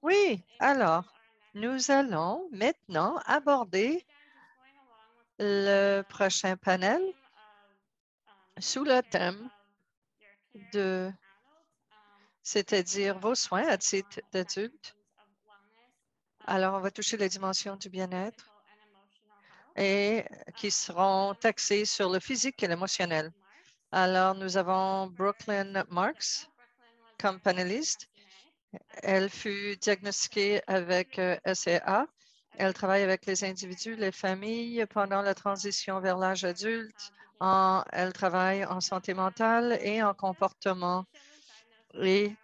Oui, alors, nous allons maintenant aborder le prochain panel sous le thème de, c'est-à-dire vos soins à titre d'adulte. Alors, on va toucher les dimensions du bien-être et qui seront taxées sur le physique et l'émotionnel. Alors, nous avons Brooklyn Marks comme panéliste. Elle fut diagnostiquée avec SAA. Elle travaille avec les individus, les familles pendant la transition vers l'âge adulte. Elle travaille en santé mentale et en comportement. Et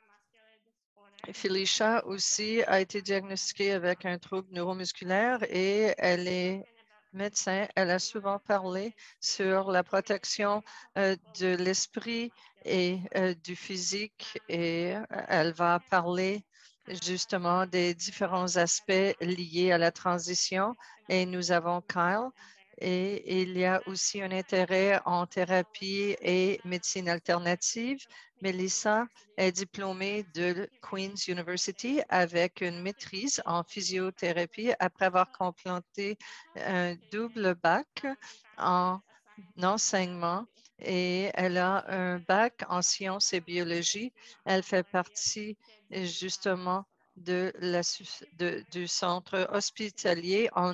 Felicia aussi a été diagnostiquée avec un trouble neuromusculaire et elle est médecin. Elle a souvent parlé sur la protection de l'esprit et du physique et elle va parler justement des différents aspects liés à la transition. Et nous avons Kyle et il y a aussi un intérêt en thérapie et médecine alternative. Melissa est diplômée de Queen's University avec une maîtrise en physiothérapie après avoir complété un double bac en enseignement et elle a un bac en sciences et biologie. Elle fait partie justement du centre hospitalier en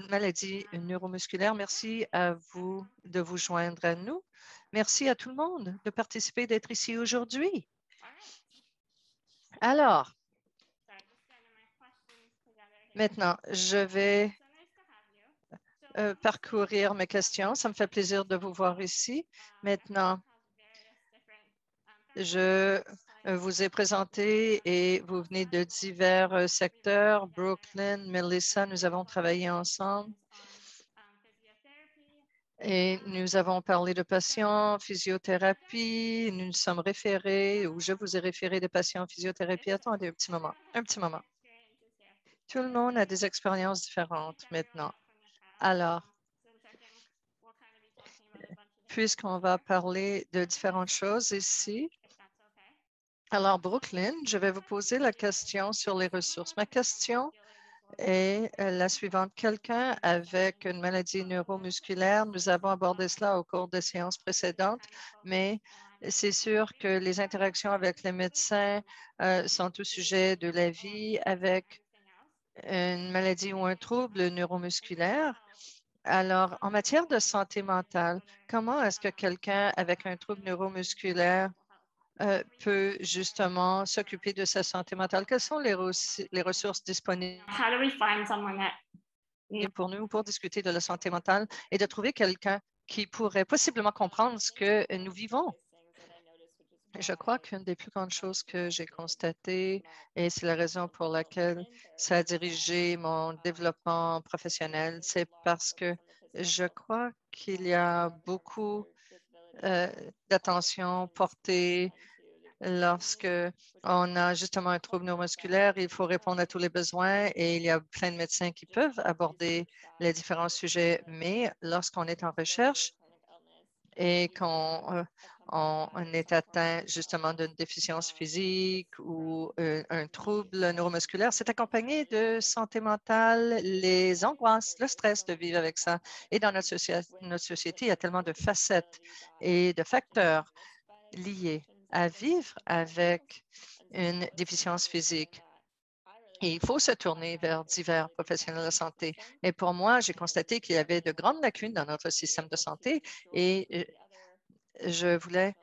maladie neuromusculaire. Merci à vous de vous joindre à nous. Merci à tout le monde de participer, d'être ici aujourd'hui. Alors, maintenant, je vais parcourir mes questions. Ça me fait plaisir de vous voir ici. Maintenant, je vous ai présenté et vous venez de divers secteurs. Brooklyn, Melissa, nous avons travaillé ensemble. Et nous avons parlé de patients, physiothérapie, nous nous sommes référés, ou je vous ai référé des patients en physiothérapie. Attendez un petit moment, un petit moment. Tout le monde a des expériences différentes maintenant. Alors, puisqu'on va parler de différentes choses ici, alors Brooklyn, je vais vous poser la question sur les ressources. Ma question est la suivante. Quelqu'un avec une maladie neuromusculaire, nous avons abordé cela au cours des séances précédentes, mais c'est sûr que les interactions avec les médecins sont au sujet de la vie avec une maladie ou un trouble neuromusculaire. Alors, en matière de santé mentale, comment est-ce que quelqu'un avec un trouble neuromusculaire peut justement s'occuper de sa santé mentale? Quelles sont les ressources disponibles How do we find someone that pour nous pour discuter de la santé mentale et de trouver quelqu'un qui pourrait possiblement comprendre ce que nous vivons? Je crois qu'une des plus grandes choses que j'ai constatées, et c'est la raison pour laquelle ça a dirigé mon développement professionnel, c'est parce que je crois qu'il y a beaucoup euh, d'attention portée lorsque on a justement un trouble neuromusculaire, il faut répondre à tous les besoins et il y a plein de médecins qui peuvent aborder les différents sujets. Mais lorsqu'on est en recherche et qu'on est atteint justement d'une déficience physique ou un trouble neuromusculaire, c'est accompagné de santé mentale, les angoisses, le stress de vivre avec ça. Et dans notre société, il y a tellement de facettes et de facteurs liés à vivre avec une déficience physique. Et il faut se tourner vers divers professionnels de la santé. Et pour moi, j'ai constaté qu'il y avait de grandes lacunes dans notre système de santé et je voulais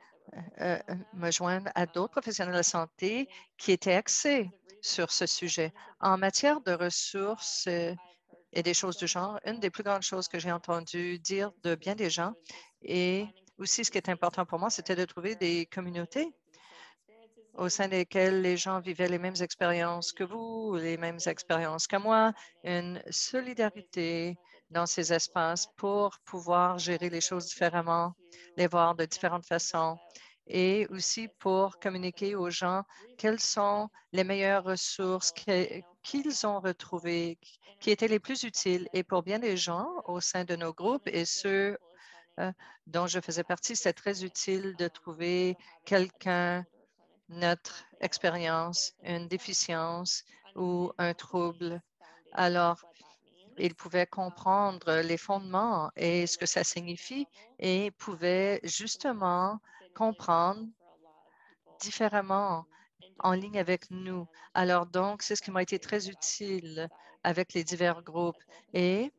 me joindre à d'autres professionnels de la santé qui étaient axés sur ce sujet. En matière de ressources et des choses du genre, une des plus grandes choses que j'ai entendu dire de bien des gens et aussi ce qui est important pour moi, c'était de trouver des communautés au sein desquelles les gens vivaient les mêmes expériences que vous, les mêmes expériences que moi, une solidarité dans ces espaces pour pouvoir gérer les choses différemment, les voir de différentes façons et aussi pour communiquer aux gens quelles sont les meilleures ressources qu'ils ont retrouvées, qui étaient les plus utiles. Et pour bien des gens au sein de nos groupes et ceux dont je faisais partie, c'était très utile de trouver quelqu'un notre expérience, une déficience ou un trouble. Alors, ils pouvaient comprendre les fondements et ce que ça signifie et pouvaient justement comprendre différemment en ligne avec nous. Alors donc, c'est ce qui m'a été très utile avec les divers groupes. Et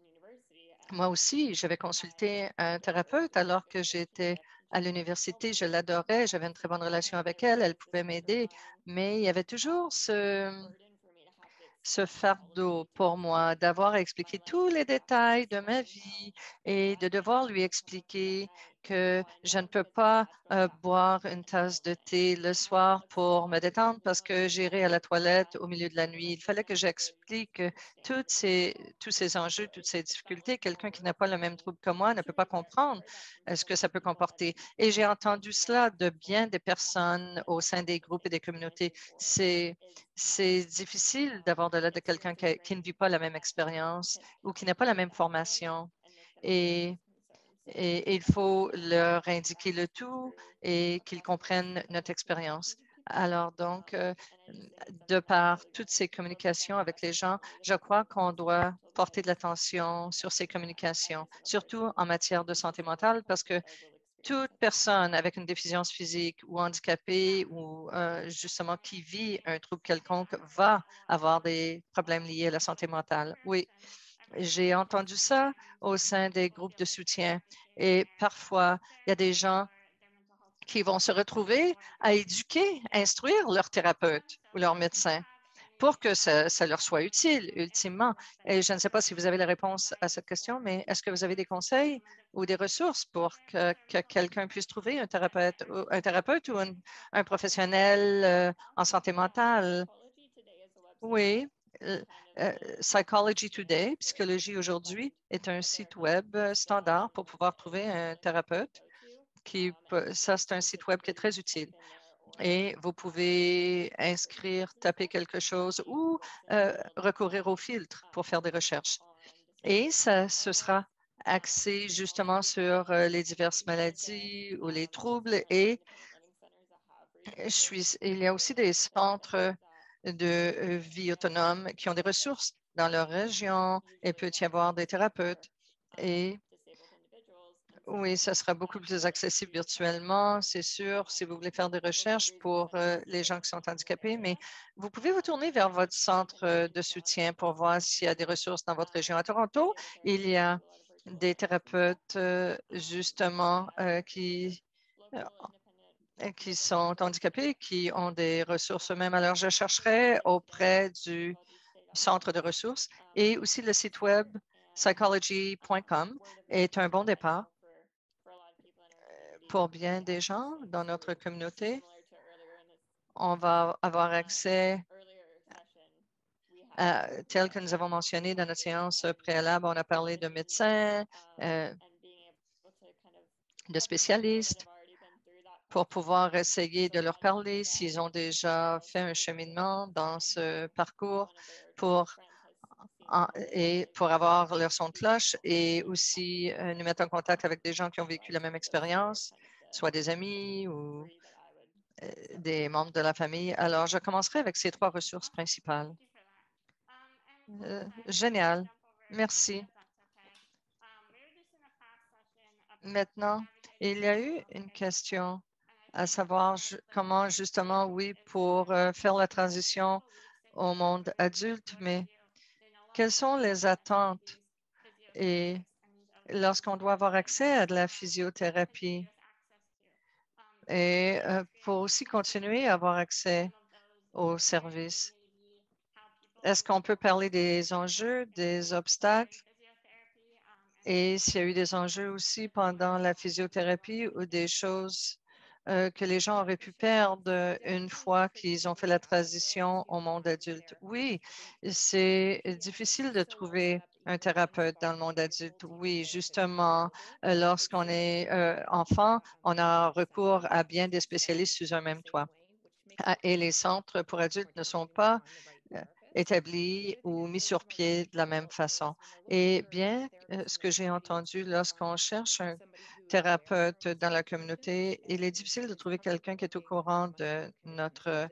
moi aussi, j'avais consulté un thérapeute alors que j'étais à l'université. Je l'adorais, j'avais une très bonne relation avec elle, elle pouvait m'aider, mais il y avait toujours ce fardeau pour moi d'avoir à expliquer tous les détails de ma vie et de devoir lui expliquer que je ne peux pas boire une tasse de thé le soir pour me détendre parce que j'irai à la toilette au milieu de la nuit. Il fallait que j'explique tous ces enjeux, toutes ces difficultés. Quelqu'un qui n'a pas le même trouble que moi ne peut pas comprendre ce que ça peut comporter. Et j'ai entendu cela de bien des personnes au sein des groupes et des communautés. C'est difficile d'avoir de l'aide de quelqu'un qui ne vit pas la même expérience ou qui n'a pas la même formation. Et, et il faut leur indiquer le tout et qu'ils comprennent notre expérience. Alors donc, de par toutes ces communications avec les gens, je crois qu'on doit porter de l'attention sur ces communications, surtout en matière de santé mentale, parce que toute personne avec une déficience physique ou handicapée ou justement qui vit un trouble quelconque va avoir des problèmes liés à la santé mentale. Oui, j'ai entendu ça au sein des groupes de soutien et parfois, il y a des gens qui vont se retrouver à éduquer, instruire leur thérapeute ou leur médecin pour que ça leur soit utile ultimement. Et je ne sais pas si vous avez la réponse à cette question, mais est-ce que vous avez des conseils ou des ressources pour que quelqu'un puisse trouver un thérapeute ou un professionnel en santé mentale? Oui. euh, Psychology Today, Psychologie aujourd'hui, est un site web standard pour pouvoir trouver un thérapeute. Ça, c'est un site web qui est très utile et vous pouvez inscrire, taper quelque chose ou recourir au filtre pour faire des recherches. Et ça, ce sera axé justement sur les diverses maladies ou les troubles. Et il y a aussi des centres de vie autonome qui ont des ressources dans leur région. Il peut y avoir des thérapeutes. Et oui, ça sera beaucoup plus accessible virtuellement, c'est sûr, si vous voulez faire des recherches pour les gens qui sont handicapés, mais vous pouvez vous tourner vers votre centre de soutien pour voir s'il y a des ressources dans votre région. À Toronto, il y a des thérapeutes justement qui sont handicapés, qui ont des ressources eux-mêmes. Alors, je chercherai auprès du centre de ressources et aussi le site web psychology.com est un bon départ pour bien des gens dans notre communauté. On va avoir accès tel que nous avons mentionné dans notre séance préalable, on a parlé de médecins, de spécialistes pour pouvoir essayer de leur parler s'ils ont déjà fait un cheminement dans ce parcours pour et pour avoir leur son de cloche et aussi nous mettre en contact avec des gens qui ont vécu la même expérience, soit des amis ou des membres de la famille. Alors, je commencerai avec ces trois ressources principales. Génial. Merci. Maintenant, il y a eu une question à savoir comment justement, oui, pour faire la transition au monde adulte, mais quelles sont les attentes et lorsqu'on doit avoir accès à de la physiothérapie et pour aussi continuer à avoir accès aux services? Est-ce qu'on peut parler des enjeux, des obstacles et s'il y a eu des enjeux aussi pendant la physiothérapie ou des choses que les gens auraient pu perdre une fois qu'ils ont fait la transition au monde adulte? Oui, c'est difficile de trouver un thérapeute dans le monde adulte. Oui, justement, lorsqu'on est enfant, on a recours à bien des spécialistes sous un même toit. Et les centres pour adultes ne sont pas établi ou mis sur pied de la même façon. Et bien, ce que j'ai entendu lorsqu'on cherche un thérapeute dans la communauté, il est difficile de trouver quelqu'un qui est au courant de notre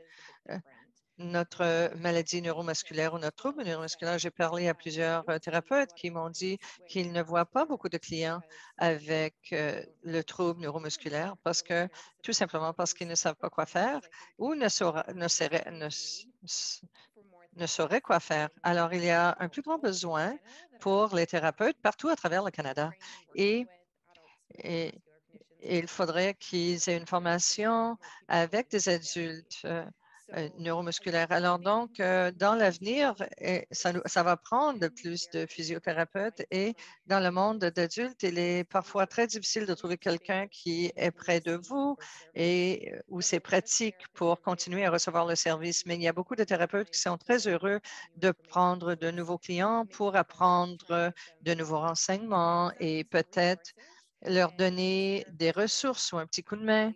maladie neuromusculaire ou notre trouble neuromusculaire. J'ai parlé à plusieurs thérapeutes qui m'ont dit qu'ils ne voient pas beaucoup de clients avec le trouble neuromusculaire parce que tout simplement parce qu'ils ne savent pas quoi faire ou ne sauraient quoi faire. Alors, il y a un plus grand besoin pour les thérapeutes partout à travers le Canada. Et, et il faudrait qu'ils aient une formation avec des adultes neuromusculaires. Alors donc, dans l'avenir, ça va prendre plus de physiothérapeutes et dans le monde d'adultes, il est parfois très difficile de trouver quelqu'un qui est près de vous et où c'est pratique pour continuer à recevoir le service. Mais il y a beaucoup de thérapeutes qui sont très heureux de prendre de nouveaux clients pour apprendre de nouveaux renseignements et peut-être leur donner des ressources ou un petit coup de main.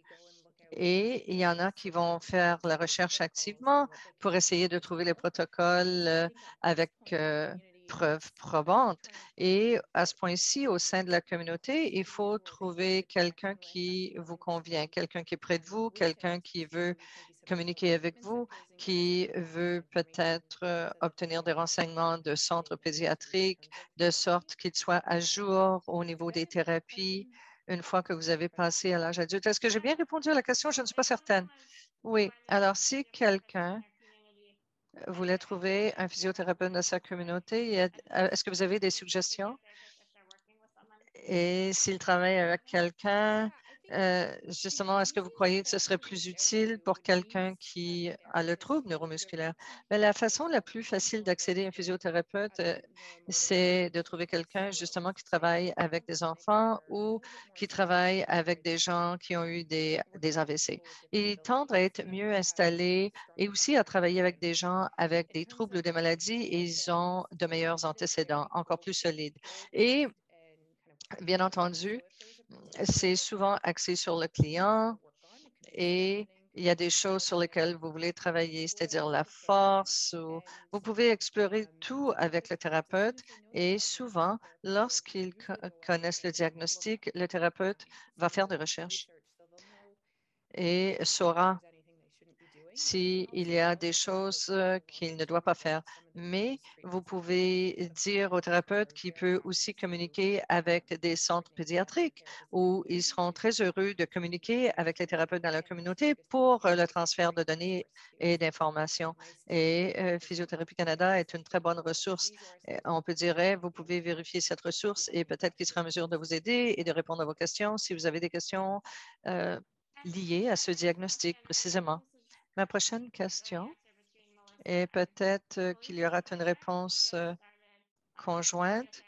Et il y en a qui vont faire la recherche activement pour essayer de trouver les protocoles avec preuves probantes. Et à ce point-ci, au sein de la communauté, il faut trouver quelqu'un qui vous convient, quelqu'un qui est près de vous, quelqu'un qui veut communiquer avec vous, qui veut peut-être obtenir des renseignements de centres pédiatriques, de sorte qu'ils soient à jour au niveau des thérapies une fois que vous avez passé à l'âge adulte. Est-ce que j'ai bien répondu à la question? Je ne suis pas certaine. Oui. Alors, si quelqu'un voulait trouver un physiothérapeute dans sa communauté, est-ce que vous avez des suggestions? Et s'il travaille avec quelqu'un, justement, est-ce que vous croyez que ce serait plus utile pour quelqu'un qui a le trouble neuromusculaire? Mais la façon la plus facile d'accéder à un physiothérapeute, c'est de trouver quelqu'un justement qui travaille avec des enfants ou qui travaille avec des gens qui ont eu des AVC. Ils tendent à être mieux installés et aussi à travailler avec des gens avec des troubles ou des maladies et ils ont de meilleurs antécédents, encore plus solides. Et bien entendu, c'est souvent axé sur le client et il y a des choses sur lesquelles vous voulez travailler, c'est-à-dire la force. Vous pouvez explorer tout avec le thérapeute et souvent, lorsqu'ils connaissent le diagnostic, le thérapeute va faire des recherches et saura s'il y a des choses qu'il ne doit pas faire. Mais vous pouvez dire au thérapeute qu'il peut aussi communiquer avec des centres pédiatriques où ils seront très heureux de communiquer avec les thérapeutes dans la communauté pour le transfert de données et d'informations. Et Physiothérapie Canada est une très bonne ressource. On peut dire, vous pouvez vérifier cette ressource et peut-être qu'il sera en mesure de vous aider et de répondre à vos questions si vous avez des questions liées à ce diagnostic précisément. Ma prochaine question est peut-être qu'il y aura une réponse conjointe,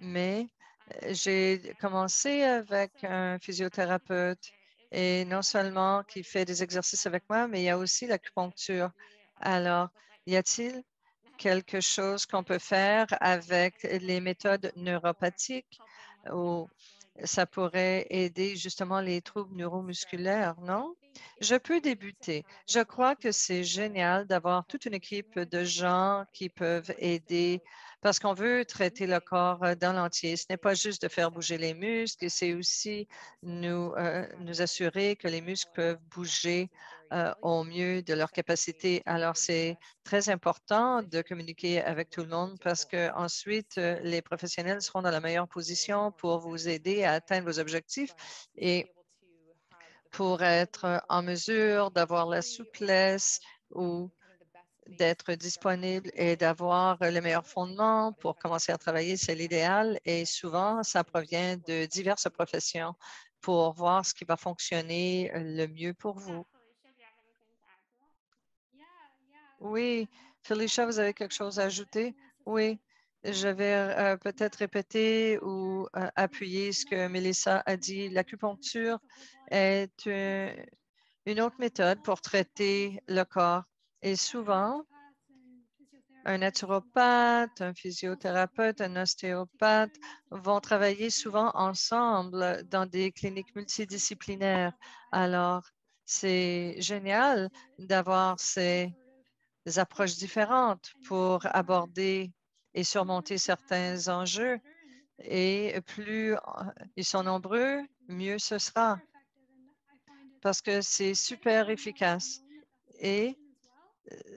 mais j'ai commencé avec un physiothérapeute et non seulement qui fait des exercices avec moi, mais il y a aussi l'acupuncture. Alors, y a-t-il quelque chose qu'on peut faire avec les méthodes neuropathiques ou ça pourrait aider justement les troubles neuromusculaires, non? Je peux débuter. Je crois que c'est génial d'avoir toute une équipe de gens qui peuvent aider parce qu'on veut traiter le corps dans l'entier. Ce n'est pas juste de faire bouger les muscles, c'est aussi nous assurer que les muscles peuvent bouger au mieux de leur capacité. Alors, c'est très important de communiquer avec tout le monde parce que ensuite les professionnels seront dans la meilleure position pour vous aider à atteindre vos objectifs et pour être en mesure d'avoir la souplesse ou d'être disponible et d'avoir le meilleur fondement pour commencer à travailler, c'est l'idéal. Et souvent, ça provient de diverses professions pour voir ce qui va fonctionner le mieux pour vous. Oui, Felicia, vous avez quelque chose à ajouter? Oui, je vais peut-être répéter ou appuyer ce que Melissa a dit. L'acupuncture est une autre méthode pour traiter le corps. Et souvent, un naturopathe, un physiothérapeute, un ostéopathe vont travailler souvent ensemble dans des cliniques multidisciplinaires. Alors, c'est génial d'avoir ces approches différentes pour aborder et surmonter certains enjeux. Et plus ils sont nombreux, mieux ce sera parce que c'est super efficace. Et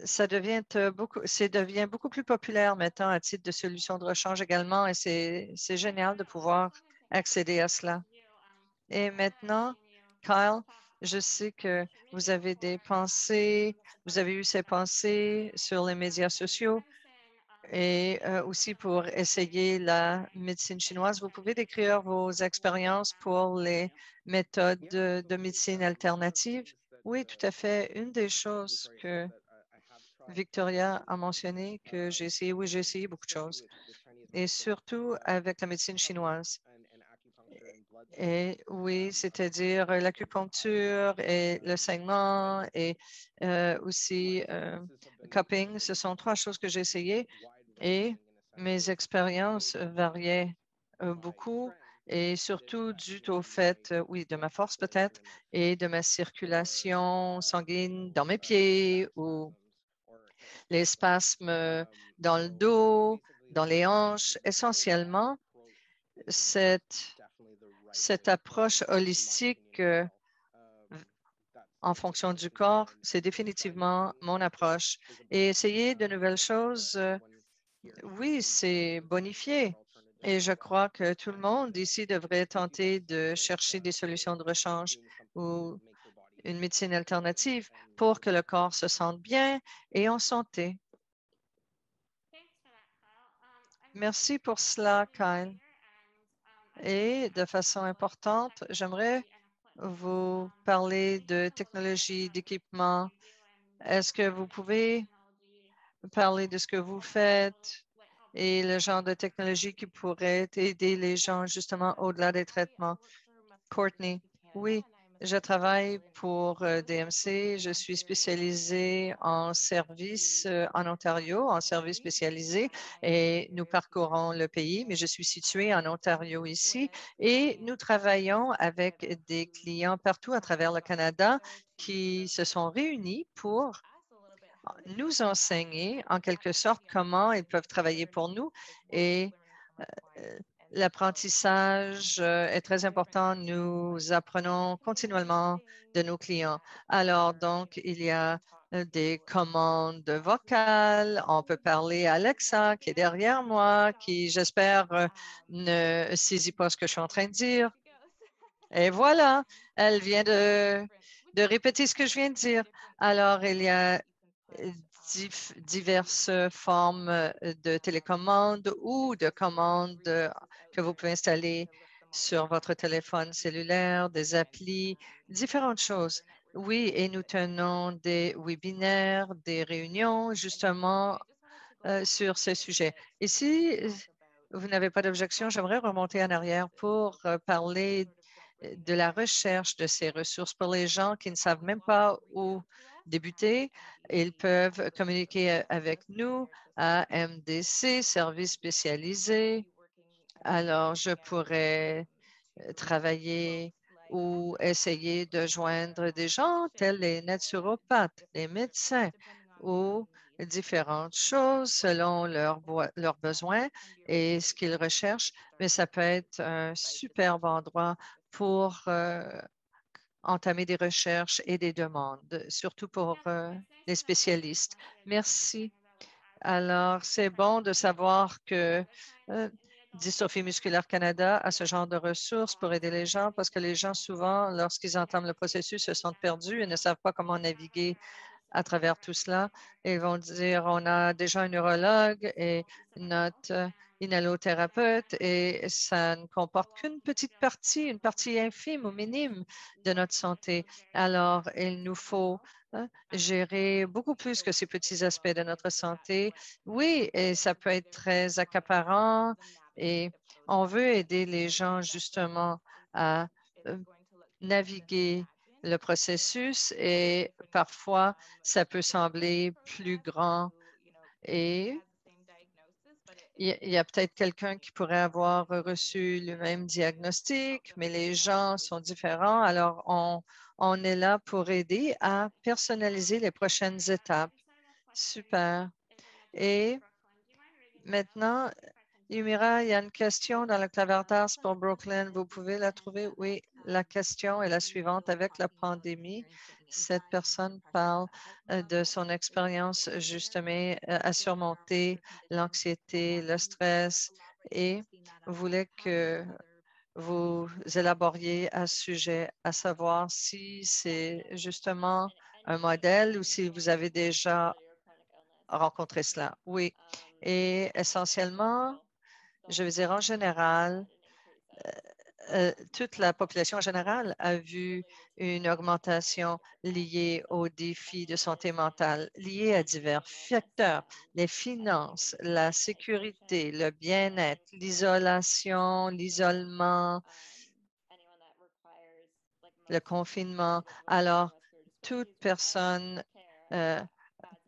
ça devient devient beaucoup plus populaire maintenant à titre de solution de rechange également. Et c'est génial de pouvoir accéder à cela. Et maintenant, Kyle, je sais que vous avez des pensées, vous avez eu ces pensées sur les médias sociaux et aussi pour essayer la médecine chinoise. Vous pouvez décrire vos expériences pour les méthodes de médecine alternative? Oui, tout à fait. Une des choses que Victoria a mentionné que j'ai essayé, oui, j'ai essayé beaucoup de choses, et surtout avec la médecine chinoise. Et oui, c'est-à-dire l'acupuncture et le saignement et aussi cupping. Ce sont trois choses que j'ai essayées et mes expériences variaient beaucoup et surtout dû au fait, oui, de ma force peut-être et de ma circulation sanguine dans mes pieds ou les spasmes dans le dos, dans les hanches. Essentiellement, cette approche holistique en fonction du corps, c'est définitivement mon approche. Et essayer de nouvelles choses, oui, c'est bonifié. Et je crois que tout le monde ici devrait tenter de chercher des solutions de rechange ou une médecine alternative pour que le corps se sente bien et en santé. Merci pour cela, Kyle. Et de façon importante, j'aimerais vous parler de technologie, d'équipement. Est-ce que vous pouvez parler de ce que vous faites et le genre de technologie qui pourrait aider les gens justement au-delà des traitements? Courtney, oui, je travaille pour DMC. Je suis spécialisée en service en Ontario, en service spécialisé, et nous parcourons le pays, mais je suis située en Ontario ici et nous travaillons avec des clients partout à travers le Canada qui se sont réunis pour nous enseigner en quelque sorte comment ils peuvent travailler pour nous et euh, l'apprentissage est très important. Nous apprenons continuellement de nos clients. Alors, donc, il y a des commandes vocales. On peut parler à Alexa qui est derrière moi, qui, j'espère, ne saisit pas ce que je suis en train de dire. Et voilà, elle vient de répéter ce que je viens de dire. Alors, il y a diverses formes de télécommande ou de commandes que vous pouvez installer sur votre téléphone cellulaire, des applis, différentes choses. Oui, et nous tenons des webinaires, des réunions justement sur ce sujet. Et si vous n'avez pas d'objection, j'aimerais remonter en arrière pour parler de la recherche de ces ressources pour les gens qui ne savent même pas où débuter. Ils peuvent communiquer avec nous à MDC, service spécialisé. Alors, je pourrais travailler ou essayer de joindre des gens tels les naturopathes, les médecins ou différentes choses selon leurs besoins et ce qu'ils recherchent, mais ça peut être un superbe endroit pour entamer des recherches et des demandes, surtout pour les spécialistes. Merci. Alors, c'est bon de savoir que Dystrophie musculaire Canada a ce genre de ressources pour aider les gens parce que les gens, souvent, lorsqu'ils entament le processus, se sentent perdus et ne savent pas comment naviguer à travers tout cela. Ils vont dire, on a déjà un neurologue et notre inhalothérapeute et ça ne comporte qu'une petite partie, une partie infime ou minime de notre santé. Alors, il nous faut gérer beaucoup plus que ces petits aspects de notre santé. Oui, et ça peut être très accaparant et on veut aider les gens justement à euh, naviguer le processus et parfois ça peut sembler plus grand et il y a peut-être quelqu'un qui pourrait avoir reçu le même diagnostic, mais les gens sont différents. On est là pour aider à personnaliser les prochaines étapes. Super. Et maintenant, Yumira, il y a une question dans le clavardas pour Brooklyn. Vous pouvez la trouver? Oui, la question est la suivante. Avec la pandémie, cette personne parle de son expérience justement à surmonter l'anxiété, le stress et voulait que vous élaboriez à ce sujet, à savoir si c'est justement un modèle ou si vous avez déjà rencontré cela. Oui. Et essentiellement, je veux dire, en général, toute la population en général a vu une augmentation liée aux défis de santé mentale, liés à divers facteurs, les finances, la sécurité, le bien-être, l'isolation, l'isolement, le confinement. Alors, toute personne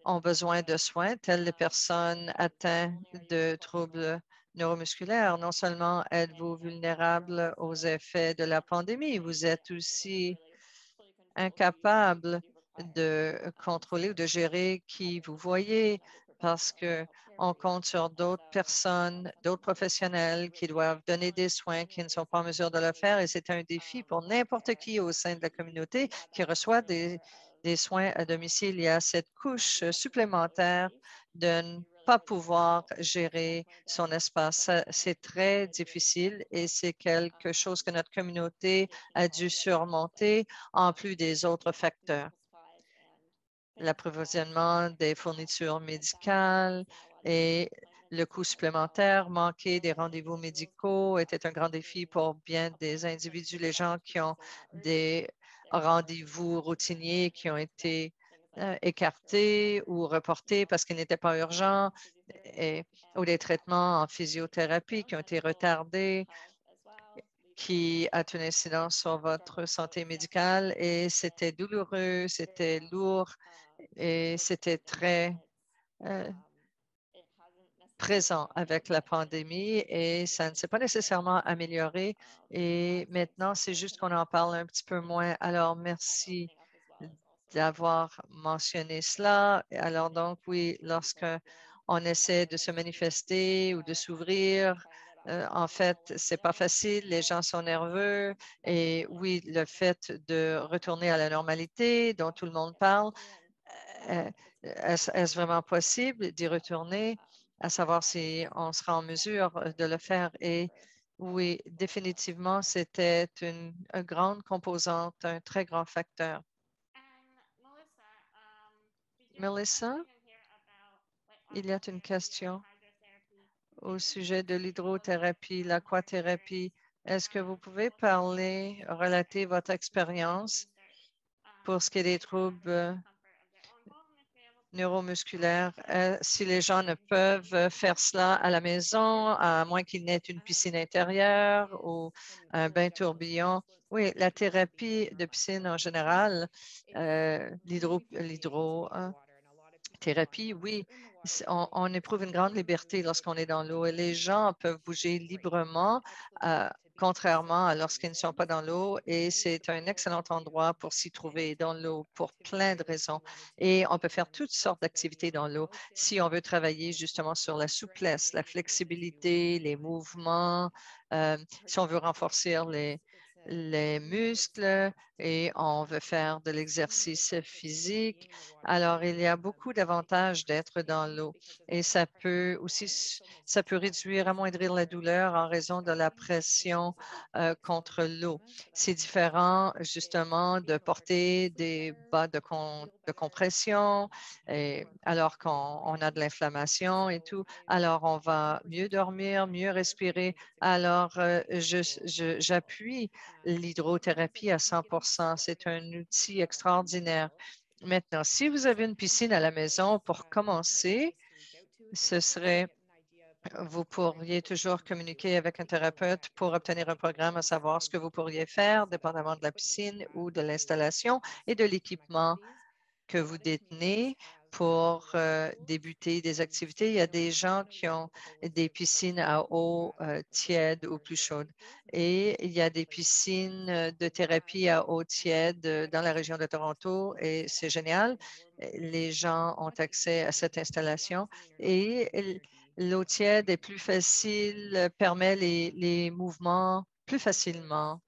ont besoin de soins, telles les personnes atteintes de troubles neuromusculaires. Non seulement êtes-vous vulnérable aux effets de la pandémie, vous êtes aussi incapable de contrôler ou de gérer qui vous voyez parce que on compte sur d'autres personnes, d'autres professionnels qui doivent donner des soins qui ne sont pas en mesure de le faire et c'est un défi pour n'importe qui au sein de la communauté qui reçoit des soins à domicile. Il y a cette couche supplémentaire de ne pas pouvoir gérer son espace. C'est très difficile et c'est quelque chose que notre communauté a dû surmonter en plus des autres facteurs. L'approvisionnement des fournitures médicales et le coût supplémentaire, manquer des rendez-vous médicaux était un grand défi pour bien des individus, les gens qui ont des rendez-vous routiniers qui ont été écartés ou reportés parce qu'ils n'étaient pas urgents ou des traitements en physiothérapie qui ont été retardés qui a une incidence sur votre santé médicale et c'était douloureux, c'était lourd et c'était très euh, présent avec la pandémie et ça ne s'est pas nécessairement amélioré. Et maintenant, c'est juste qu'on en parle un petit peu moins. Alors, merci d'avoir mentionné cela. Alors, donc, oui, lorsque on essaie de se manifester ou de s'ouvrir, en fait, c'est pas facile, les gens sont nerveux et oui, le fait de retourner à la normalité dont tout le monde parle, euh, est-ce vraiment possible d'y retourner, à savoir si on sera en mesure de le faire? Et oui, définitivement, c'était une grande composante, un très grand facteur. Melissa, il y a une question au sujet de l'hydrothérapie, l'aquathérapie. Est-ce que vous pouvez parler, relater votre expérience pour ce qui est des troubles neuromusculaires? Si les gens ne peuvent faire cela à la maison, à moins qu'ils n'aient une piscine intérieure ou un bain tourbillon. Oui, la thérapie de piscine en général, l'hydrothérapie, oui, on éprouve une grande liberté lorsqu'on est dans l'eau et les gens peuvent bouger librement, contrairement à lorsqu'ils ne sont pas dans l'eau. Et c'est un excellent endroit pour s'y trouver dans l'eau pour plein de raisons. Et on peut faire toutes sortes d'activités dans l'eau si on veut travailler justement sur la souplesse, la flexibilité, les mouvements, si on veut renforcer les muscles et on veut faire de l'exercice physique. Alors, il y a beaucoup d'avantages d'être dans l'eau et ça peut réduire, amoindrir la douleur en raison de la pression contre l'eau. C'est différent justement de porter des bas de compression alors qu'on a de l'inflammation et tout. Alors, on va mieux dormir, mieux respirer. Alors, j'appuie l'hydrothérapie à 100 C'est un outil extraordinaire. Maintenant, si vous avez une piscine à la maison, pour commencer, vous pourriez toujours communiquer avec un thérapeute pour obtenir un programme, à savoir ce que vous pourriez faire, dépendamment de la piscine ou de l'installation et de l'équipement que vous détenez pour débuter des activités. Il y a des gens qui ont des piscines à eau tiède ou plus chaude. Et il y a des piscines de thérapie à eau tiède dans la région de Toronto et c'est génial. Les gens ont accès à cette installation et l'eau tiède est plus facile, permet les mouvements plus facilement.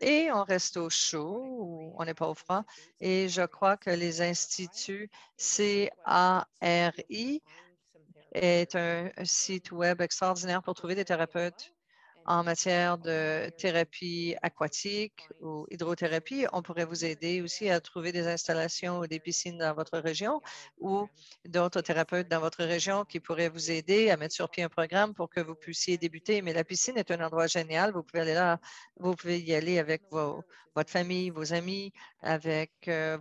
Et on reste au chaud, ou on n'est pas au froid. Et je crois que les instituts CARI est un site web extraordinaire pour trouver des thérapeutes en matière de thérapie aquatique ou hydrothérapie. On pourrait vous aider aussi à trouver des installations ou des piscines dans votre région ou d'autres thérapeutes dans votre région qui pourraient vous aider à mettre sur pied un programme pour que vous puissiez débuter. Mais la piscine est un endroit génial. Vous pouvez aller là, vous pouvez y aller avec votre famille, vos amis, avec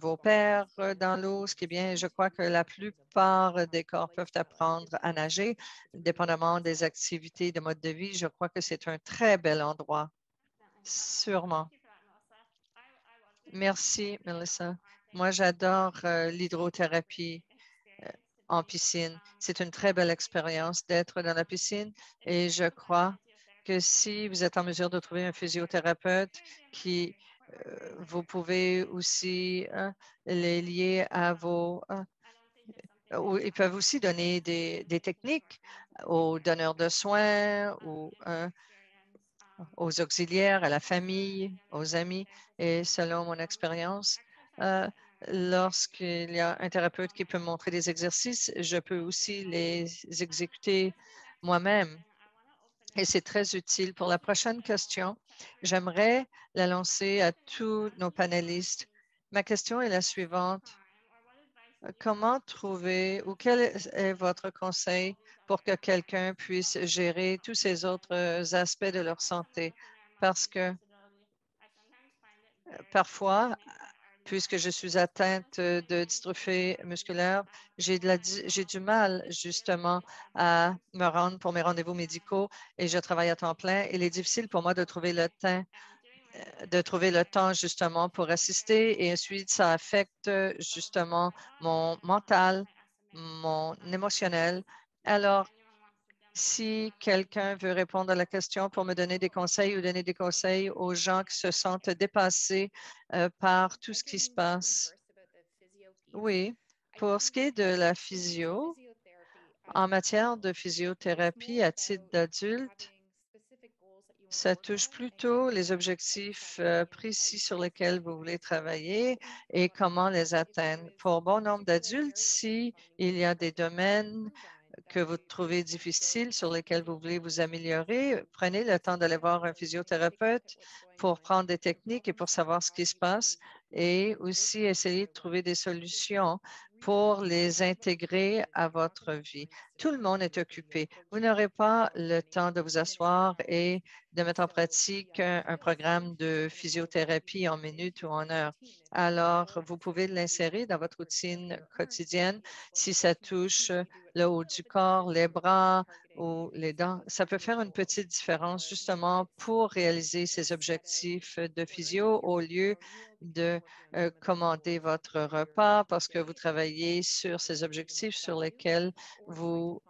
vos pères dans l'eau, ce qui est bien. Je crois que la plupart des corps peuvent apprendre à nager, dépendamment des activités de mode de vie. Je crois que c'est un très bel endroit, sûrement. Merci, Melissa. Moi, j'adore l'hydrothérapie en piscine. C'est une très belle expérience d'être dans la piscine et je crois que si vous êtes en mesure de trouver un physiothérapeute qui vous pouvez aussi les lier à ils peuvent aussi donner des techniques aux donneurs de soins ou aux auxiliaires, à la famille, aux amis. Et selon mon expérience, euh, lorsqu'il y a un thérapeute qui peut me montrer des exercices, je peux aussi les exécuter moi-même. Et c'est très utile. Pour la prochaine question, j'aimerais la lancer à tous nos panélistes. Ma question est la suivante. Comment trouver ou quel est votre conseil pour que quelqu'un puisse gérer tous ces autres aspects de leur santé? Parce que parfois, puisque je suis atteinte de dystrophie musculaire, j'ai du mal justement à me rendre pour mes rendez-vous médicaux et je travaille à temps plein. Il est difficile pour moi de trouver le temps justement pour assister et ensuite ça affecte justement mon mental, mon émotionnel. Alors, si quelqu'un veut répondre à la question pour me donner des conseils ou donner des conseils aux gens qui se sentent dépassés par tout ce qui se passe. Oui, pour ce qui est de la physio, en matière de physiothérapie à titre d'adulte, ça touche plutôt les objectifs précis sur lesquels vous voulez travailler et comment les atteindre. Pour bon nombre d'adultes, s'il y a des domaines que vous trouvez difficiles, sur lesquels vous voulez vous améliorer, prenez le temps d'aller voir un physiothérapeute pour prendre des techniques et pour savoir ce qui se passe et aussi essayer de trouver des solutions pour les intégrer à votre vie. Tout le monde est occupé. Vous n'aurez pas le temps de vous asseoir et de mettre en pratique un programme de physiothérapie en minutes ou en heures. Alors, vous pouvez l'insérer dans votre routine quotidienne si ça touche le haut du corps, les bras ou les dents. Ça peut faire une petite différence justement pour réaliser ces objectifs de physio au lieu de commander votre repas parce que vous travaillez sur ces objectifs sur lesquels vous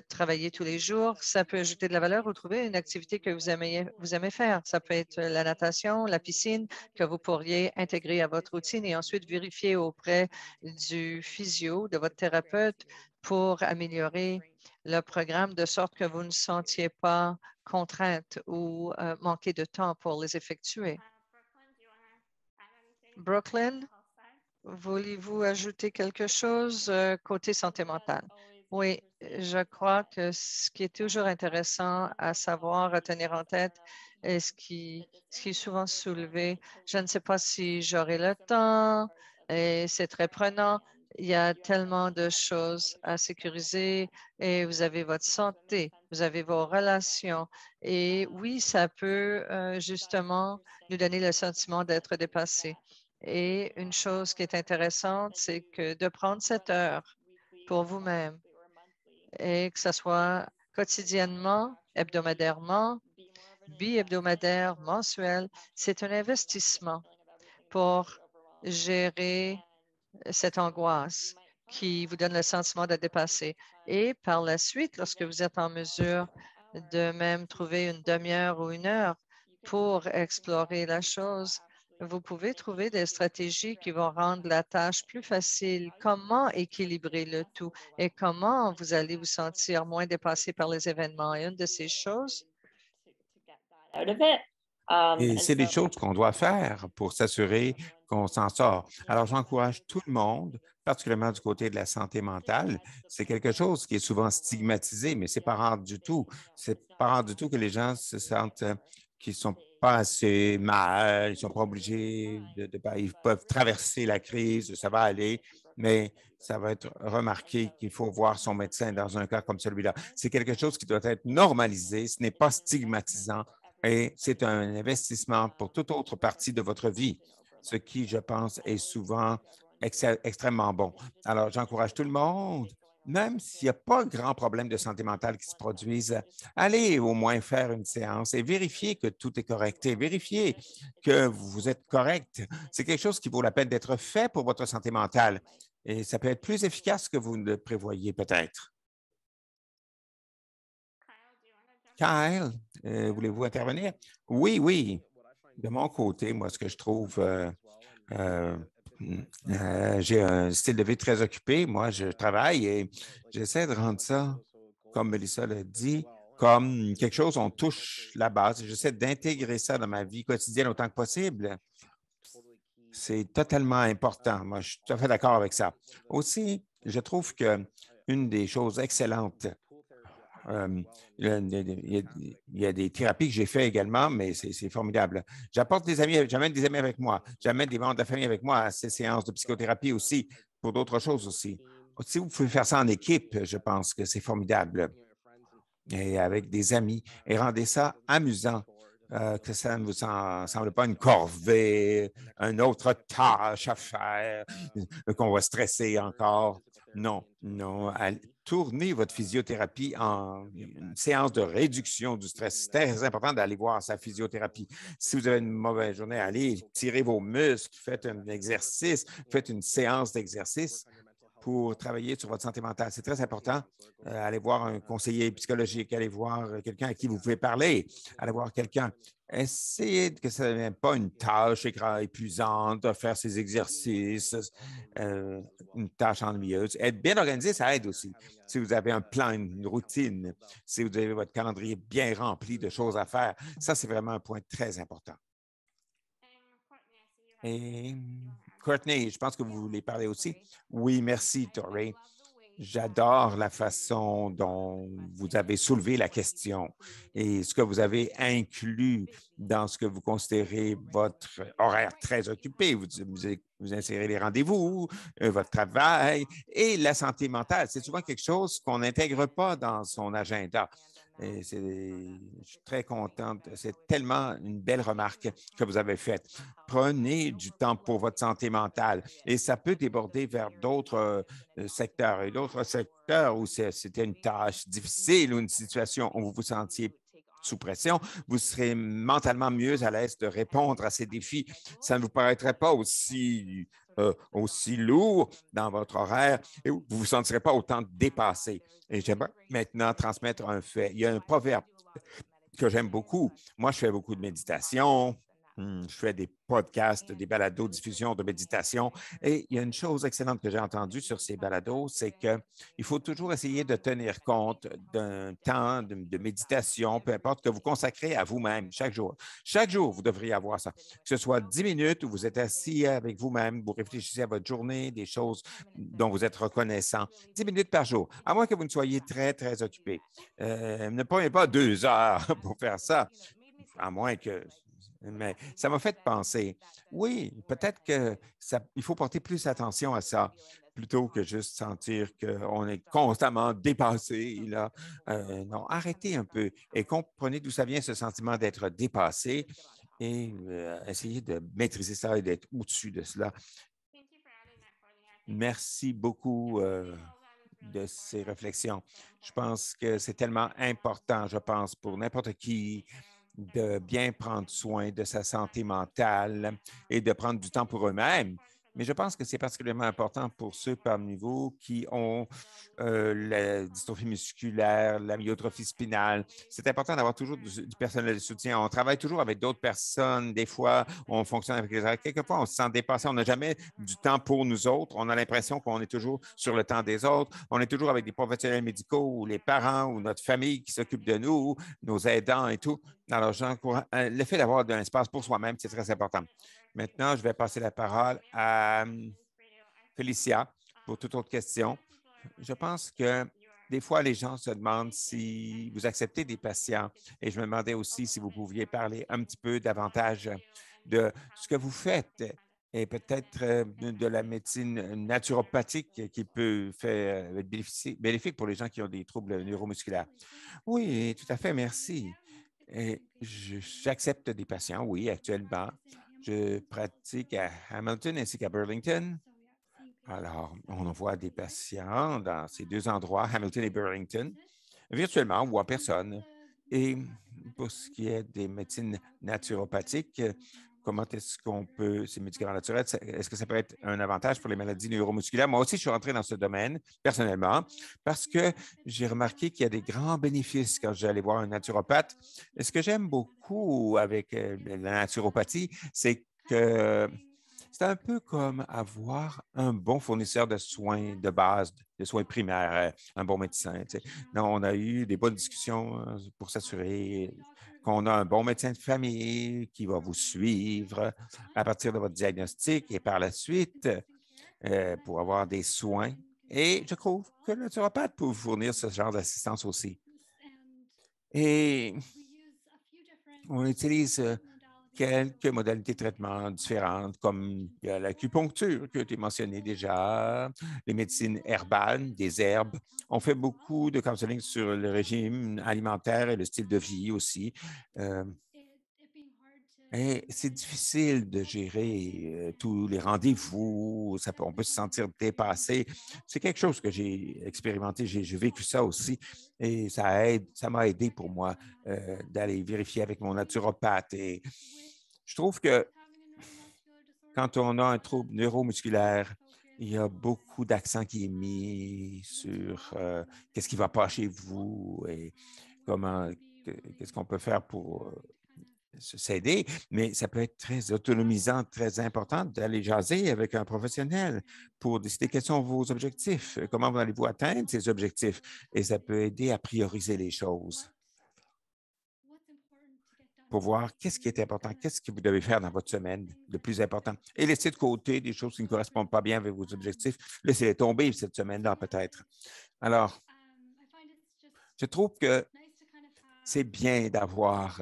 travaillez tous les jours. Ça peut ajouter de la valeur ou trouver une activité que vous aimez faire. Ça peut être la natation, la piscine que vous pourriez intégrer à votre routine et ensuite vérifier auprès du physio, de votre thérapeute pour améliorer le programme de sorte que vous ne sentiez pas contrainte ou manquer de temps pour les effectuer. Brooklyn, voulez-vous ajouter quelque chose côté santé mentale? Oui, je crois que ce qui est toujours intéressant à savoir, à tenir en tête, et ce qui est souvent soulevé, je ne sais pas si j'aurai le temps, et c'est très prenant. Il y a tellement de choses à sécuriser et vous avez votre santé, vous avez vos relations. Et oui, ça peut justement nous donner le sentiment d'être dépassé. Et une chose qui est intéressante, c'est que de prendre cette heure pour vous-même et que ce soit quotidiennement, hebdomadairement, bi-hebdomadaire, mensuel, c'est un investissement pour gérer cette angoisse qui vous donne le sentiment de dépasser. Et par la suite, lorsque vous êtes en mesure de même trouver une demi-heure ou une heure pour explorer la chose, vous pouvez trouver des stratégies qui vont rendre la tâche plus facile. Comment équilibrer le tout et comment vous allez vous sentir moins dépassé par les événements. Et une de ces choses, Et c'est des choses qu'on doit faire pour s'assurer qu'on s'en sort. Alors, j'encourage tout le monde, particulièrement du côté de la santé mentale. C'est quelque chose qui est souvent stigmatisé, mais c'est pas rare du tout. C'est pas rare du tout que les gens se sentent qu'ils sont pas assez mal, ils sont pas obligés ils peuvent traverser la crise, ça va aller, mais ça va être remarqué qu'il faut voir son médecin dans un cas comme celui-là. C'est quelque chose qui doit être normalisé, ce n'est pas stigmatisant et c'est un investissement pour toute autre partie de votre vie, ce qui, je pense, est souvent extrêmement bon. Alors, j'encourage tout le monde, même s'il n'y a pas de grands problèmes de santé mentale qui se produisent, allez au moins faire une séance et vérifier que tout est correct et vérifier que vous êtes correct. C'est quelque chose qui vaut la peine d'être fait pour votre santé mentale et ça peut être plus efficace que vous ne le prévoyez peut-être. Kyle, voulez-vous intervenir? Oui, oui. De mon côté, moi, ce que je trouve, euh, j'ai un style de vie très occupé. Moi, je travaille et j'essaie de rendre ça, comme Melissa l'a dit, comme quelque chose, on touche la base. J'essaie d'intégrer ça dans ma vie quotidienne autant que possible. C'est totalement important. Moi, je suis tout à fait d'accord avec ça. Aussi, je trouve que une des choses excellentes il y a des thérapies que j'ai fait également, mais c'est formidable. J'apporte des amis, j'amène des amis avec moi, j'amène des membres de la famille avec moi à ces séances de psychothérapie aussi, pour d'autres choses aussi. Si vous pouvez faire ça en équipe, je pense que c'est formidable. Et avec des amis, et rendez ça amusant. Que ça ne vous semble pas une corvée, une autre tâche à faire, qu'on va stresser encore. Non, non. Tournez votre physiothérapie en une séance de réduction du stress. C'est très important d'aller voir sa physiothérapie. Si vous avez une mauvaise journée, allez tirer vos muscles, faites un exercice, faites une séance d'exercice pour travailler sur votre santé mentale. C'est très important. Allez voir un conseiller psychologique, allez voir quelqu'un à qui vous pouvez parler, allez voir quelqu'un. Essayez que ce n'est pas une tâche épuisante de faire ces exercices, une tâche ennuyeuse. Être bien organisé, ça aide aussi. Si vous avez un plan, une routine, si vous avez votre calendrier bien rempli de choses à faire, ça, c'est vraiment un point très important. Et Courtney, je pense que vous voulez parler aussi. Oui, merci, Tori. J'adore la façon dont vous avez soulevé la question et ce que vous avez inclus dans ce que vous considérez votre horaire très occupé. Vous insérez les rendez-vous, votre travail et la santé mentale. C'est souvent quelque chose qu'on n'intègre pas dans son agenda. Et je suis très contente. C'est tellement une belle remarque que vous avez faite. Prenez du temps pour votre santé mentale et ça peut déborder vers d'autres secteurs et d'autres secteurs où c'était une tâche difficile ou une situation où vous vous sentiez sous pression, vous serez mentalement mieux à l'aise de répondre à ces défis. Ça ne vous paraîtrait pas aussi lourd dans votre horaire et vous ne vous sentirez pas autant dépassé. Et j'aimerais maintenant transmettre un fait. Il y a un proverbe que j'aime beaucoup. Moi, je fais beaucoup de méditation. Je fais des podcasts, des balados, diffusion de méditation. Et il y a une chose excellente que j'ai entendue sur ces balados, c'est qu'il faut toujours essayer de tenir compte d'un temps de méditation, peu importe, que vous consacrez à vous-même chaque jour. Chaque jour, vous devriez avoir ça. Que ce soit 10 minutes où vous êtes assis avec vous-même, vous réfléchissez à votre journée, des choses dont vous êtes reconnaissant. 10 minutes par jour, à moins que vous ne soyez très, très occupé. Ne prenez pas 2 heures pour faire ça, à moins que mais ça m'a fait penser, oui, peut-être que il faut porter plus attention à ça plutôt que juste sentir qu'on est constamment dépassé. Là. Non, arrêtez un peu et comprenez d'où ça vient ce sentiment d'être dépassé et essayez de maîtriser ça et d'être au-dessus de cela. Merci beaucoup de ces réflexions. Je pense que c'est tellement important, je pense, pour n'importe qui de bien prendre soin de sa santé mentale et de prendre du temps pour eux-mêmes Mais je pense que c'est particulièrement important pour ceux parmi vous qui ont la dystrophie musculaire, la myotrophie spinale. C'est important d'avoir toujours du personnel de soutien. On travaille toujours avec d'autres personnes. Des fois, on fonctionne avec les autres. Quelquefois, on se sent dépassé. On n'a jamais du temps pour nous autres. On a l'impression qu'on est toujours sur le temps des autres. On est toujours avec des professionnels médicaux ou les parents ou notre famille qui s'occupent de nous, nos aidants et tout. Alors, le fait d'avoir un espace pour soi-même, c'est très important. Maintenant, je vais passer la parole à Félicia pour toute autre question. Je pense que des fois, les gens se demandent si vous acceptez des patients et je me demandais aussi si vous pouviez parler un petit peu davantage de ce que vous faites et peut-être de la médecine naturopathique qui peut faire être bénéfique pour les gens qui ont des troubles neuromusculaires. Oui, tout à fait, merci. Et j'accepte des patients, oui, actuellement. Je pratique à Hamilton ainsi qu'à Burlington. Alors, on envoie des patients dans ces deux endroits, Hamilton et Burlington, virtuellement ou en personne. Et pour ce qui est des médecines naturopathiques, comment est-ce qu'on peut, ces médicaments naturels, est-ce que ça peut être un avantage pour les maladies neuromusculaires? Moi aussi, je suis entré dans ce domaine personnellement parce que j'ai remarqué qu'il y a des grands bénéfices quand j'allais voir un naturopathe. Et ce que j'aime beaucoup avec la naturopathie, c'est que c'est un peu comme avoir un bon fournisseur de soins de base, de soins primaires, un bon médecin. Tu sais. Non, on a eu des bonnes discussions pour s'assurer qu'on a un bon médecin de famille qui va vous suivre à partir de votre diagnostic et par la suite pour avoir des soins. Et je trouve que le naturopathe peut vous fournir ce genre d'assistance aussi. Et on utilise quelques modalités de traitement différentes, comme l'acupuncture qui a été mentionnée déjà, les médecines herbales, des herbes. On fait beaucoup de counseling sur le régime alimentaire et le style de vie aussi. Euh, et c'est difficile de gérer tous les rendez-vous. On peut se sentir dépassé. C'est quelque chose que j'ai expérimenté. J'ai vécu ça aussi et ça m'a aidé pour moi d'aller vérifier avec mon naturopathe. Et je trouve que quand on a un trouble neuromusculaire, il y a beaucoup d'accent qui est mis sur qu'est-ce qui ne va pas chez vous et comment, qu'est-ce qu'on peut faire pour s'aider, mais ça peut être très autonomisant, très important d'aller jaser avec un professionnel pour décider quels sont vos objectifs, comment allez-vous atteindre ces objectifs et ça peut aider à prioriser les choses pour voir qu'est-ce qui est important, qu'est-ce que vous devez faire dans votre semaine de plus important et laisser de côté des choses qui ne correspondent pas bien avec vos objectifs, laissez-les tomber cette semaine-là peut-être. Alors, je trouve que c'est bien d'avoir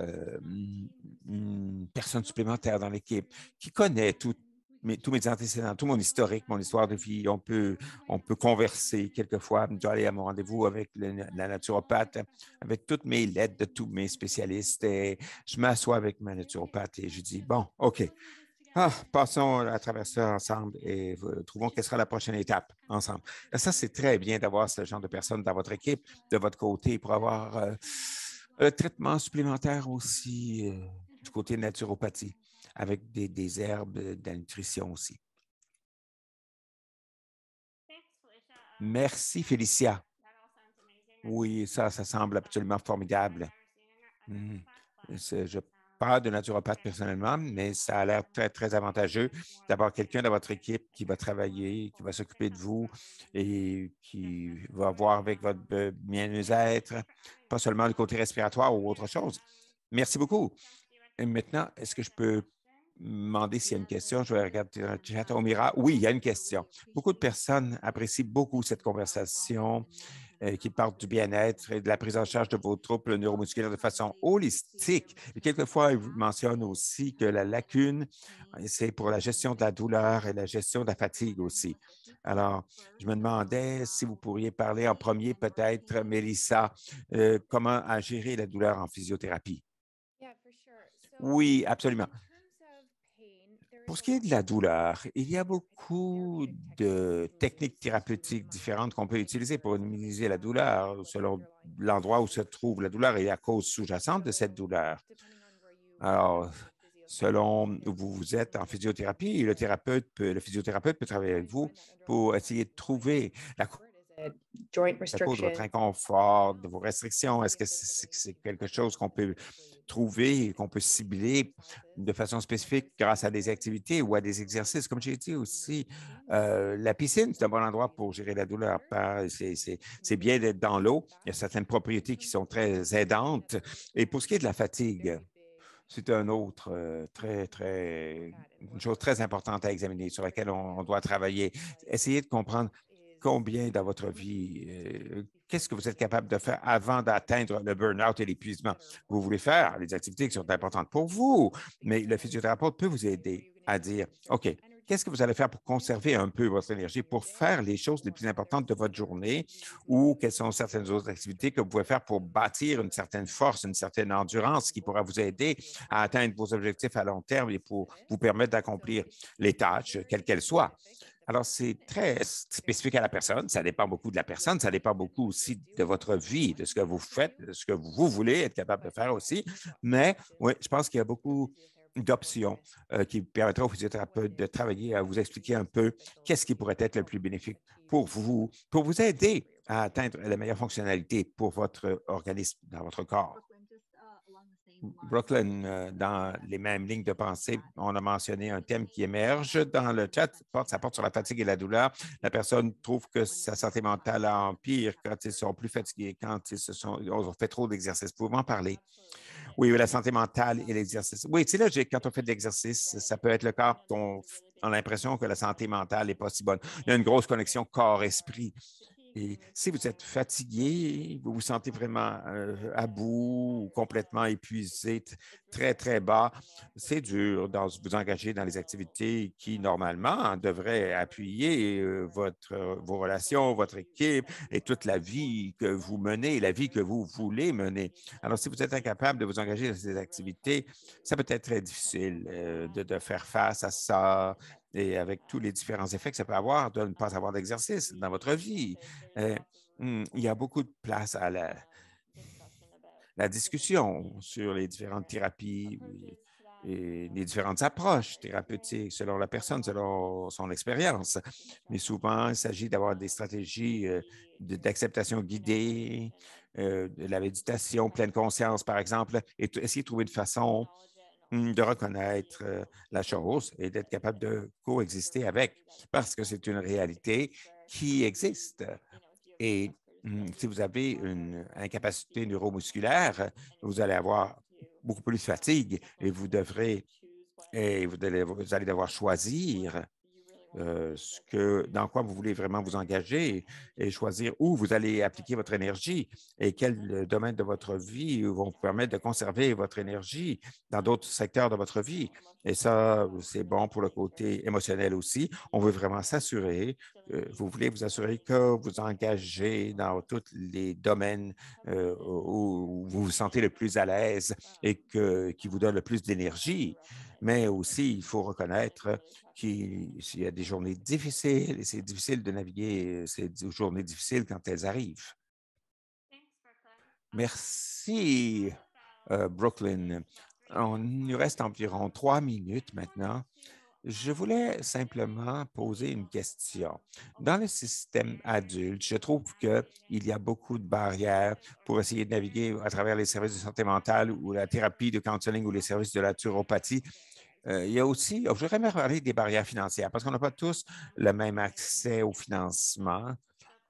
une personne supplémentaire dans l'équipe qui connaît tous mes antécédents, tout mon historique, mon histoire de vie. On peut converser quelquefois. Je dois aller à mon rendez-vous avec la naturopathe, avec toutes mes lettres de tous mes spécialistes. Et je m'assois avec ma naturopathe et je dis, bon, OK, passons à travers ça ensemble et trouvons quelle sera la prochaine étape ensemble. Et ça, c'est très bien d'avoir ce genre de personnes dans votre équipe, de votre côté, pour avoir un traitement supplémentaire aussi du côté de naturopathie, avec des herbes, de la nutrition aussi. Merci, Félicia. Oui, ça semble absolument formidable. Hmm. Je parle de naturopathe personnellement, mais ça a l'air très, très avantageux d'avoir quelqu'un dans votre équipe qui va travailler, qui va s'occuper de vous et qui va voir avec votre bien-être, pas seulement le côté respiratoire ou autre chose. Merci beaucoup. Et maintenant, est-ce que je peux demander s'il y a une question? Je vais regarder dans le chat. Omira, oui, il y a une question. Beaucoup de personnes apprécient beaucoup cette conversation qui parle du bien-être et de la prise en charge de vos troubles neuromusculaires de façon holistique. Et quelquefois, ils mentionnent aussi que la lacune, c'est pour la gestion de la douleur et la gestion de la fatigue aussi. Alors, je me demandais si vous pourriez parler en premier, peut-être, Mélissa, comment gérer la douleur en physiothérapie. Oui, absolument. Pour ce qui est de la douleur, il y a beaucoup de techniques thérapeutiques différentes qu'on peut utiliser pour minimiser la douleur selon l'endroit où se trouve la douleur et la cause sous-jacente de cette douleur. Alors, selon où vous êtes en physiothérapie, le physiothérapeute peut travailler avec vous pour essayer de trouver la cause de votre inconfort, de vos restrictions. Est-ce que c'est quelque chose qu'on peut trouver, qu'on peut cibler de façon spécifique grâce à des activités ou à des exercices? Comme j'ai dit aussi, la piscine, c'est un bon endroit pour gérer la douleur. C'est bien d'être dans l'eau. Il y a certaines propriétés qui sont très aidantes. Et pour ce qui est de la fatigue, c'est un autre une chose très importante à examiner sur laquelle on doit travailler. Essayez de comprendre combien dans votre vie, qu'est-ce que vous êtes capable de faire avant d'atteindre le burn-out et l'épuisement. Vous voulez faire les activités qui sont importantes pour vous, mais le physiothérapeute peut vous aider à dire, OK, qu'est-ce que vous allez faire pour conserver un peu votre énergie, pour faire les choses les plus importantes de votre journée ou quelles sont certaines autres activités que vous pouvez faire pour bâtir une certaine force, une certaine endurance qui pourra vous aider à atteindre vos objectifs à long terme et pour vous permettre d'accomplir les tâches, quelles qu'elles soient. Alors, c'est très spécifique à la personne. Ça dépend beaucoup de la personne. Ça dépend beaucoup aussi de votre vie, de ce que vous faites, de ce que vous voulez être capable de faire aussi. Mais oui, je pense qu'il y a beaucoup d'options qui permettront au physiothérapeute de travailler à vous expliquer un peu qu'est-ce qui pourrait être le plus bénéfique pour vous aider à atteindre la meilleure fonctionnalité pour votre organisme, dans votre corps. Brooklyn, dans les mêmes lignes de pensée, on a mentionné un thème qui émerge dans le chat. Ça porte sur la fatigue et la douleur. La personne trouve que sa santé mentale empire quand ils sont plus fatigués, quand on fait trop d'exercices. Pouvez-vous en parler? Oui, la santé mentale et l'exercice. Oui, c'est logique. Quand on fait de l'exercice, ça peut être le cas qu'on a l'impression que la santé mentale n'est pas si bonne. Il y a une grosse connexion corps-esprit. Et si vous êtes fatigué, vous vous sentez vraiment à bout ou complètement épuisé, très, très bas, c'est dur de vous engager dans les activités qui, normalement, devraient appuyer vos relations, votre équipe et toute la vie que vous menez, la vie que vous voulez mener. Alors, si vous êtes incapable de vous engager dans ces activités, ça peut être très difficile de faire face à ça et avec tous les différents effets que ça peut avoir de ne pas avoir d'exercice dans votre vie. Euh, il y a beaucoup de place à la discussion sur les différentes thérapies et les différentes approches thérapeutiques selon la personne, selon son expérience. Mais souvent, il s'agit d'avoir des stratégies d'acceptation guidée, de la méditation, pleine conscience, par exemple, et essayer de trouver une façon de reconnaître la chose et d'être capable de coexister avec, parce que c'est une réalité qui existe. Et si vous avez une incapacité neuromusculaire, vous allez avoir beaucoup plus de fatigue et vous allez devoir choisir dans quoi vous voulez vraiment vous engager et choisir où vous allez appliquer votre énergie et quels domaines de votre vie vont vous permettre de conserver votre énergie dans d'autres secteurs de votre vie. Et ça, c'est bon pour le côté émotionnel aussi. On veut vraiment s'assurer, vous voulez vous assurer que vous engagez dans tous les domaines où vous vous sentez le plus à l'aise et qui vous donne le plus d'énergie. Mais aussi, il faut reconnaître qu'il y a des journées difficiles et c'est difficile de naviguer ces journées difficiles quand elles arrivent. Merci, Brooklyn. Il nous reste environ 3 minutes maintenant. Je voulais simplement poser une question. Dans le système adulte, je trouve qu'il y a beaucoup de barrières pour essayer de naviguer à travers les services de santé mentale ou la thérapie de counseling ou les services de la naturopathie. Il y a aussi, je voudrais parler des barrières financières parce qu'on n'a pas tous le même accès au financement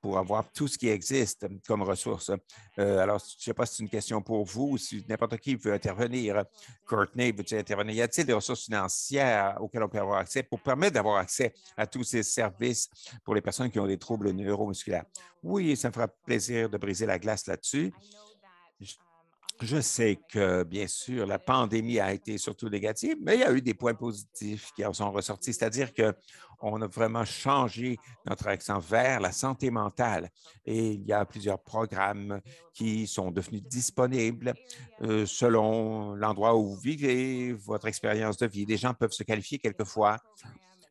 pour avoir tout ce qui existe comme ressources. Alors, je ne sais pas si c'est une question pour vous ou si n'importe qui veut intervenir. Courtney, veux-tu intervenir? Y a-t-il des ressources financières auxquelles on peut avoir accès pour permettre d'avoir accès à tous ces services pour les personnes qui ont des troubles neuromusculaires? Oui, ça me fera plaisir de briser la glace là-dessus. Je sais que, bien sûr, la pandémie a été surtout négative, mais il y a eu des points positifs qui en sont ressortis, c'est-à-dire qu'on a vraiment changé notre accent vers la santé mentale et il y a plusieurs programmes qui sont devenus disponibles selon l'endroit où vous vivez, votre expérience de vie. Les gens peuvent se qualifier quelquefois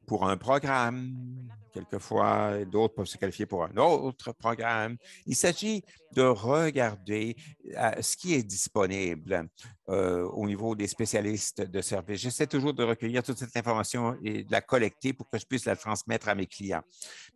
pour un programme, quelquefois, d'autres peuvent se qualifier pour un autre programme. Il s'agit de regarder ce qui est disponible au niveau des spécialistes de service. J'essaie toujours de recueillir toute cette information et de la collecter pour que je puisse la transmettre à mes clients.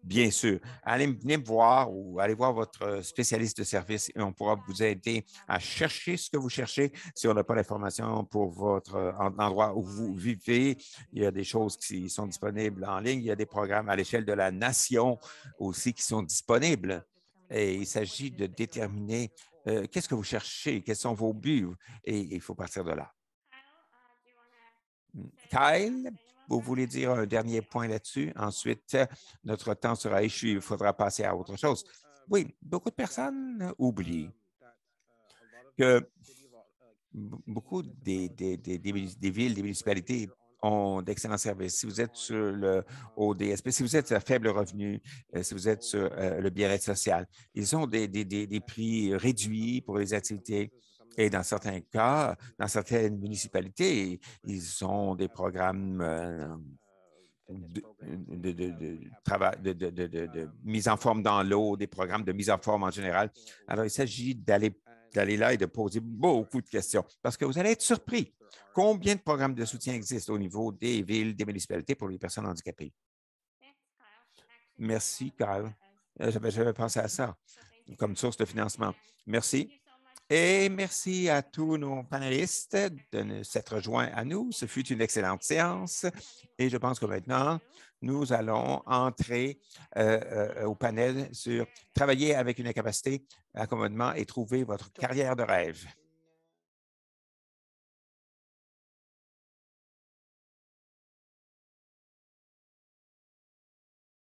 Bien sûr, venez me voir ou allez voir votre spécialiste de service et on pourra vous aider à chercher ce que vous cherchez. Si on n'a pas l'information pour votre endroit où vous vivez, il y a des choses qui sont disponibles en ligne. Il y a des programmes à l'échelle de la nation aussi qui sont disponibles. Et il s'agit de déterminer qu'est-ce que vous cherchez, quels sont vos buts, et il faut partir de là. Kyle, vous voulez dire un dernier point là-dessus? Ensuite, notre temps sera échu, il faudra passer à autre chose. Oui, beaucoup de personnes oublient que beaucoup des villes, des municipalités ont d'excellents services. Si vous êtes sur le ODSP, si vous êtes à faible revenu, si vous êtes sur le bien-être social, ils ont des prix réduits pour les activités. Et dans certains cas, dans certaines municipalités, ils ont des programmes de mise en forme dans l'eau, des programmes de mise en forme en général. Alors, il s'agit d'aller là et de poser beaucoup de questions parce que vous allez être surpris. Combien de programmes de soutien existent au niveau des villes, des municipalités pour les personnes handicapées? Merci, Carl. J'avais pensé à ça comme source de financement. Merci. Et merci à tous nos panélistes de s'être joints à nous. Ce fut une excellente séance et je pense que maintenant, nous allons entrer au panel sur travailler avec une incapacité, accommodement et trouver votre carrière de rêve.